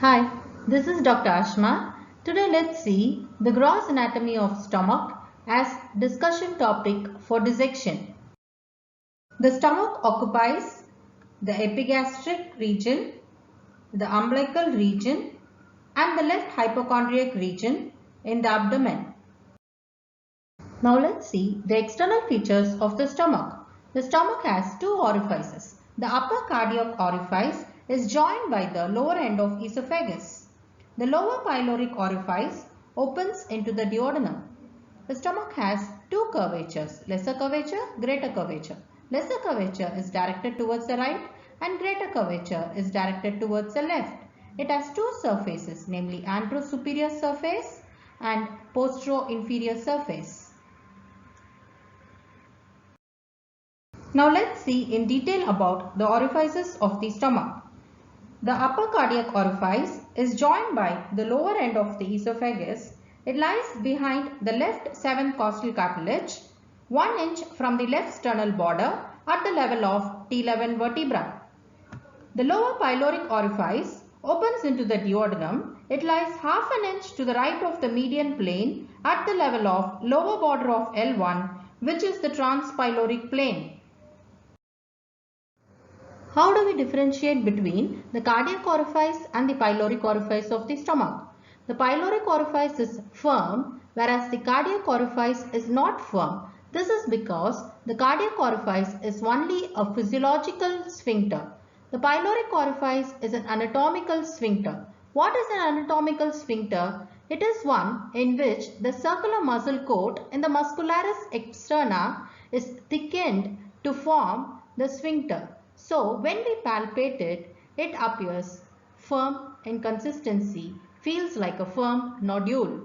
Hi, this is Dr. Ashma. Today let's see the gross anatomy of stomach as discussion topic for dissection. The stomach occupies the epigastric region, the umbilical region and the left hypochondriac region in the abdomen. Now let's see the external features of the stomach. The stomach has two orifices. The upper cardiac orifice is joined by the lower end of esophagus. The lower pyloric orifice opens into the duodenum. The stomach has two curvatures, lesser curvature, greater curvature. Lesser curvature is directed towards the right and greater curvature is directed towards the left. It has two surfaces, namely anterosuperior surface and postero-inferior surface. Now let's see in detail about the orifices of the stomach. The upper cardiac orifice is joined by the lower end of the esophagus. It lies behind the left 7th costal cartilage, 1 inch from the left sternal border at the level of T11 vertebra. The lower pyloric orifice opens into the duodenum. It lies half an inch to the right of the median plane at the level of lower border of L1, which is the transpyloric plane. How do we differentiate between the cardiac orifice and the pyloric orifice of the stomach? The pyloric orifice is firm, whereas the cardiac orifice is not firm. This is because the cardiac orifice is only a physiological sphincter. The pyloric orifice is an anatomical sphincter. What is an anatomical sphincter? It is one in which the circular muscle coat in the muscularis externa is thickened to form the sphincter. So, when we palpate it, it appears firm in consistency, feels like a firm nodule.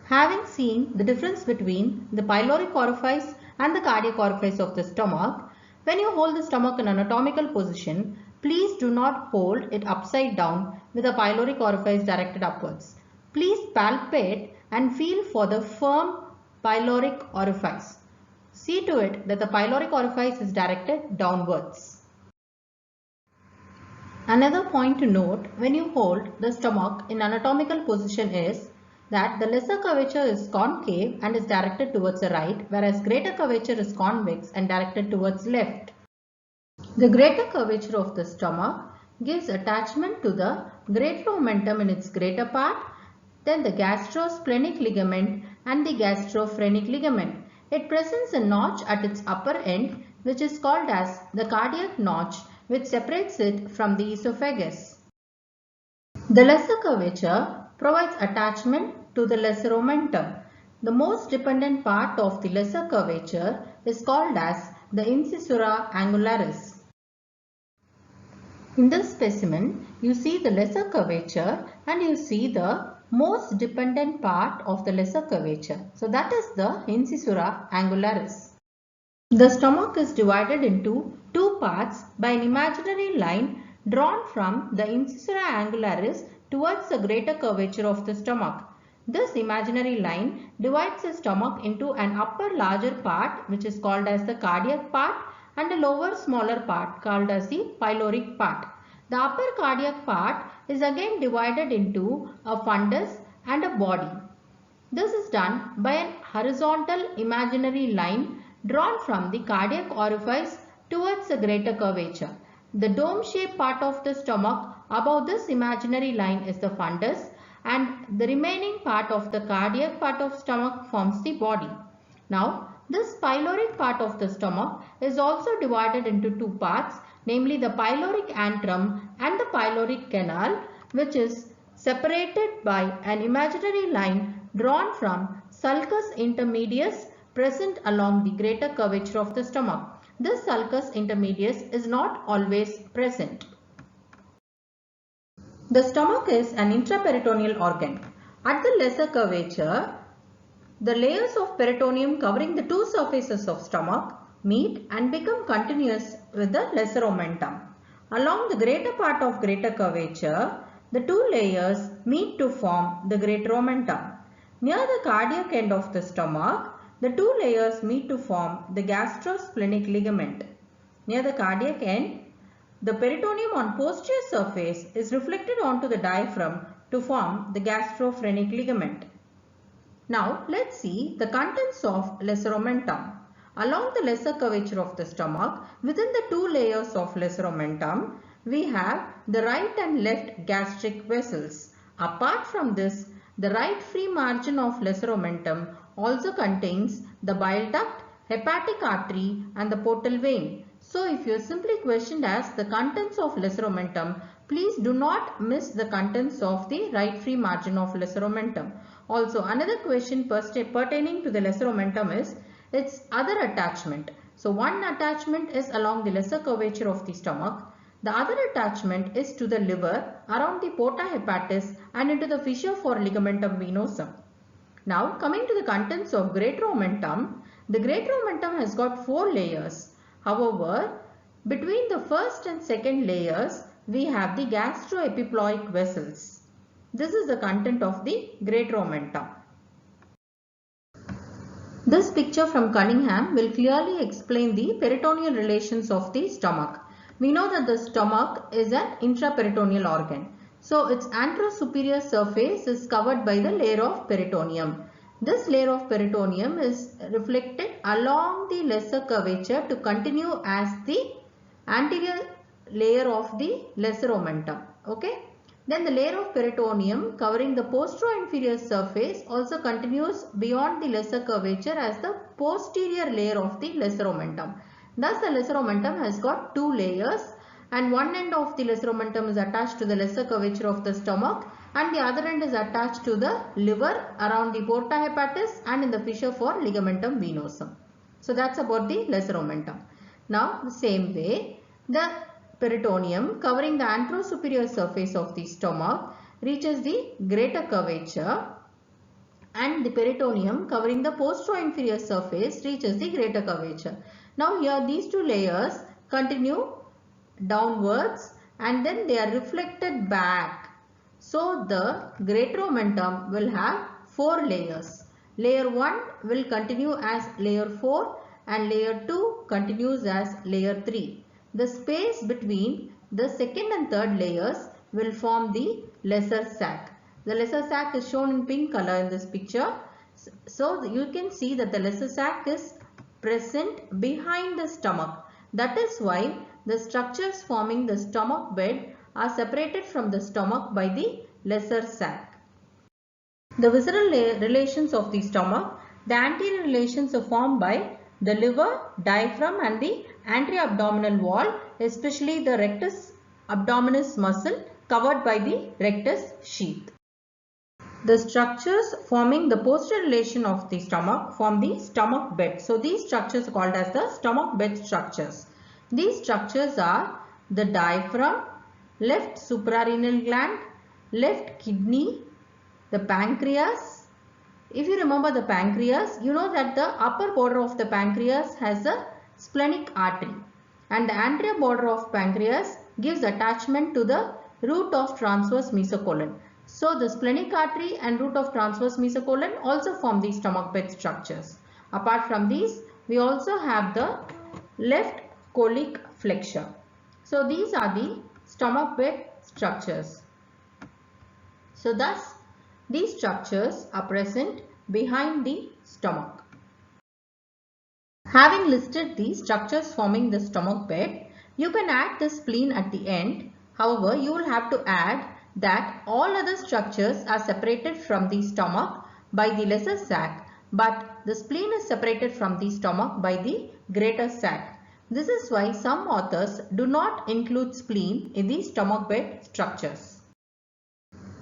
Having seen the difference between the pyloric orifice and the cardiac orifice of the stomach, when you hold the stomach in anatomical position, please do not hold it upside down with the pyloric orifice directed upwards. Please palpate and feel for the firm pyloric orifice. See to it that the pyloric orifice is directed downwards. Another point to note when you hold the stomach in anatomical position is that the lesser curvature is concave and is directed towards the right, whereas greater curvature is convex and directed towards left. The greater curvature of the stomach gives attachment to the greater omentum in its greater part, then the gastrosplenic ligament and the gastrophrenic ligament. It presents a notch at its upper end, which is called as the cardiac notch, which separates it from the esophagus. The lesser curvature provides attachment to the lesser omentum. The most dependent part of the lesser curvature is called as the incisura angularis. In this specimen, you see the lesser curvature and you see the most dependent part of the lesser curvature. So that is the incisura angularis. The stomach is divided into two parts by an imaginary line drawn from the incisura angularis towards the greater curvature of the stomach. This imaginary line divides the stomach into an upper larger part, which is called as the cardiac part, and a lower smaller part called as the pyloric part. The upper cardiac part is again divided into a fundus and a body. This is done by an horizontal imaginary line drawn from the cardiac orifice towards the greater curvature. The dome-shaped part of the stomach above this imaginary line is the fundus, and the remaining part of the cardiac part of stomach forms the body. Now, this pyloric part of the stomach is also divided into two parts, namely the pyloric antrum and the pyloric canal, which is separated by an imaginary line drawn from sulcus intermedius present along the greater curvature of the stomach. This sulcus intermedius is not always present. The stomach is an intraperitoneal organ. At the lesser curvature, the layers of peritoneum covering the two surfaces of stomach meet and become continuous with the lesser omentum. Along the greater part of greater curvature, the two layers meet to form the greater omentum. Near the cardiac end of the stomach, the two layers meet to form the gastrosplenic ligament. Near the cardiac end, the peritoneum on posterior surface is reflected onto the diaphragm to form the gastrophrenic ligament. Now let's see the contents of lesser omentum. Along the lesser curvature of the stomach, within the two layers of lesser omentum, we have the right and left gastric vessels. Apart from this, the right free margin of lesser omentum also contains the bile duct, hepatic artery and the portal vein. So if you are simply questioned as the contents of lesser omentum, please do not miss the contents of the right free margin of lesser omentum. Also, another question pertaining to the lesser omentum is its other attachment. So one attachment is along the lesser curvature of the stomach. The other attachment is to the liver around the porta hepatis and into the fissure for ligamentum venosum. Now coming to the contents of greater omentum, the greater omentum has got 4 layers. However, between the first and second layers, we have the gastroepiploic vessels. This is the content of the greater omentum. This picture from Cunningham will clearly explain the peritoneal relations of the stomach. We know that the stomach is an intraperitoneal organ. So its anterosuperior surface is covered by the layer of peritoneum. This layer of peritoneum is reflected along the lesser curvature to continue as the anterior layer of the lesser omentum. Okay. Then the layer of peritoneum covering the postero-inferior surface also continues beyond the lesser curvature as the posterior layer of the lesser omentum. Thus the lesser omentum has got 2 layers, and one end of the lesser omentum is attached to the lesser curvature of the stomach and the other end is attached to the liver around the porta hepatis and in the fissure for ligamentum venosum. So that's about the lesser omentum. Now the same way, the peritoneum covering the anterosuperior surface of the stomach reaches the greater curvature, and the peritoneum covering the postero-inferior surface reaches the greater curvature. Now here these 2 layers continue downwards and then they are reflected back. So the greater omentum will have 4 layers. Layer 1 will continue as layer 4 and layer 2 continues as layer 3. The space between the second and third layers will form the lesser sac. The lesser sac is shown in pink color in this picture. So you can see that the lesser sac is present behind the stomach. That is why the structures forming the stomach bed are separated from the stomach by the lesser sac. The visceral relations of the stomach, the anterior relations are formed by the liver, diaphragm and the anterior abdominal wall, especially the rectus abdominis muscle covered by the rectus sheath. The structures forming the posterior relation of the stomach form the stomach bed. So these structures are called as the stomach bed structures. These structures are the diaphragm, left suprarenal gland, left kidney, the pancreas. If you remember the pancreas, you know that the upper border of the pancreas has a splenic artery and the anterior border of pancreas gives attachment to the root of transverse mesocolon. So the splenic artery and root of transverse mesocolon also form the stomach bed structures. Apart from these, we also have the left colic flexure. So these are the stomach bed structures. So thus these structures are present behind the stomach. Having listed the structures forming the stomach bed, you can add the spleen at the end. However, you will have to add that all other structures are separated from the stomach by the lesser sac, but the spleen is separated from the stomach by the greater sac. This is why some authors do not include spleen in the stomach bed structures.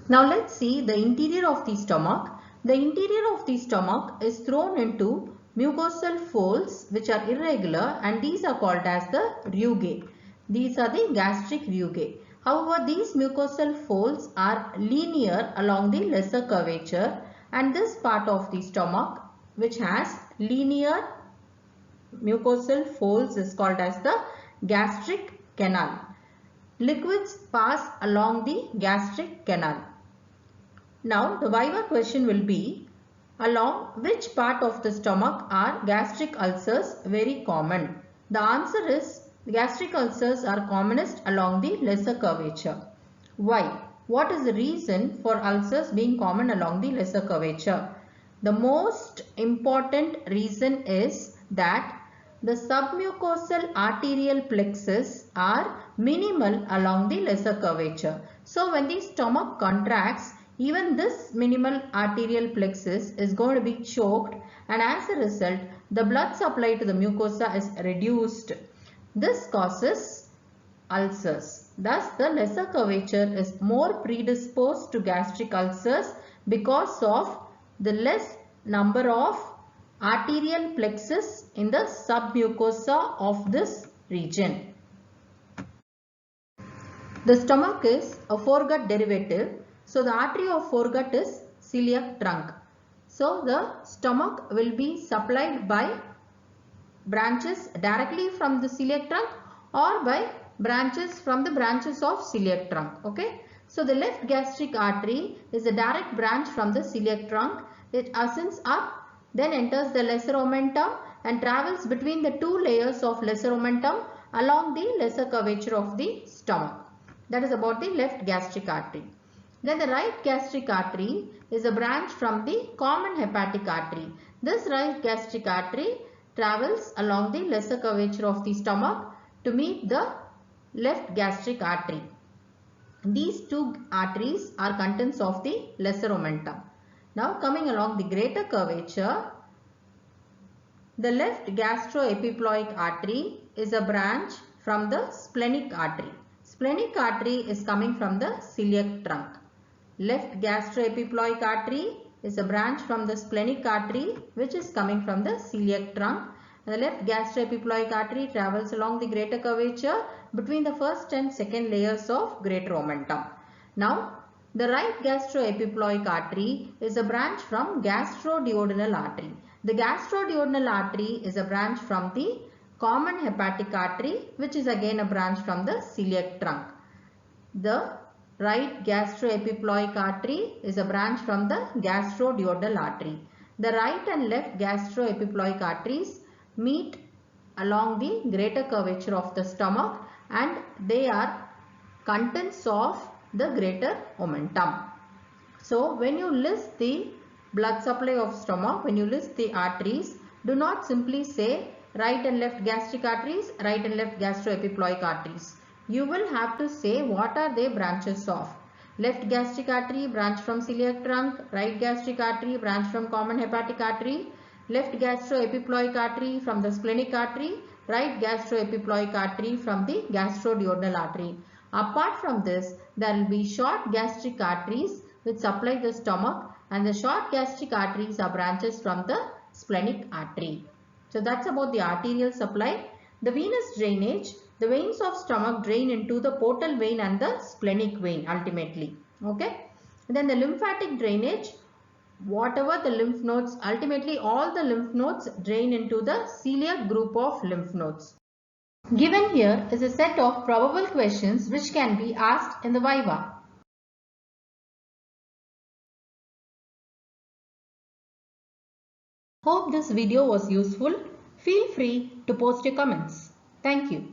Now let's see the interior of the stomach. The interior of the stomach is thrown into mucosal folds which are irregular, and these are called as the rugae. These are the gastric rugae. However, these mucosal folds are linear along the lesser curvature, and this part of the stomach which has linear mucosal folds is called as the gastric canal. Liquids pass along the gastric canal. Now the viva question will be, along which part of the stomach are gastric ulcers very common? The answer is gastric ulcers are commonest along the lesser curvature. Why? What is the reason for ulcers being common along the lesser curvature? The most important reason is that the submucosal arterial plexus are minimal along the lesser curvature. So when the stomach contracts, even this minimal arterial plexus is going to be choked, and as a result, the blood supply to the mucosa is reduced. This causes ulcers. Thus, the lesser curvature is more predisposed to gastric ulcers because of the less number of arterial plexus in the submucosa of this region. The stomach is a foregut derivative. So, the artery of foregut is celiac trunk. So, the stomach will be supplied by branches directly from the celiac trunk or by branches from the branches of celiac trunk. Okay. So, the left gastric artery is a direct branch from the celiac trunk. It ascends up, then enters the lesser omentum and travels between the two layers of lesser omentum along the lesser curvature of the stomach. That is about the left gastric artery. Then the right gastric artery is a branch from the common hepatic artery. This right gastric artery travels along the lesser curvature of the stomach to meet the left gastric artery. These two arteries are contents of the lesser omentum. Now coming along the greater curvature, the left gastroepiploic artery is a branch from the splenic artery. Splenic artery is coming from the celiac trunk. Left gastroepiploic artery is a branch from the splenic artery which is coming from the celiac trunk. The left gastroepiploic artery travels along the greater curvature between the first and second layers of greater omentum. Now, the right gastroepiploic artery is a branch from gastroduodenal artery. The gastroduodenal artery is a branch from the common hepatic artery which is again a branch from the celiac trunk. The right gastroepiploic artery is a branch from the gastroduodenal artery. The right and left gastroepiploic arteries meet along the greater curvature of the stomach and they are contents of the greater omentum. So, when you list the blood supply of stomach, when you list the arteries, do not simply say right and left gastric arteries, right and left gastroepiploic arteries. You will have to say what are they branches of. Left gastric artery branch from celiac trunk, right gastric artery branch from common hepatic artery, left gastroepiploic artery from the splenic artery, right gastroepiploic artery from the gastroduodenal artery. Apart from this, there will be short gastric arteries which supply the stomach, and the short gastric arteries are branches from the splenic artery. So that's about the arterial supply. The venous drainage, the veins of stomach drain into the portal vein and the splenic vein ultimately. Okay. Then the lymphatic drainage, whatever the lymph nodes, ultimately all the lymph nodes drain into the celiac group of lymph nodes. Given here is a set of probable questions which can be asked in the Viva. Hope this video was useful. Feel free to post your comments. Thank you.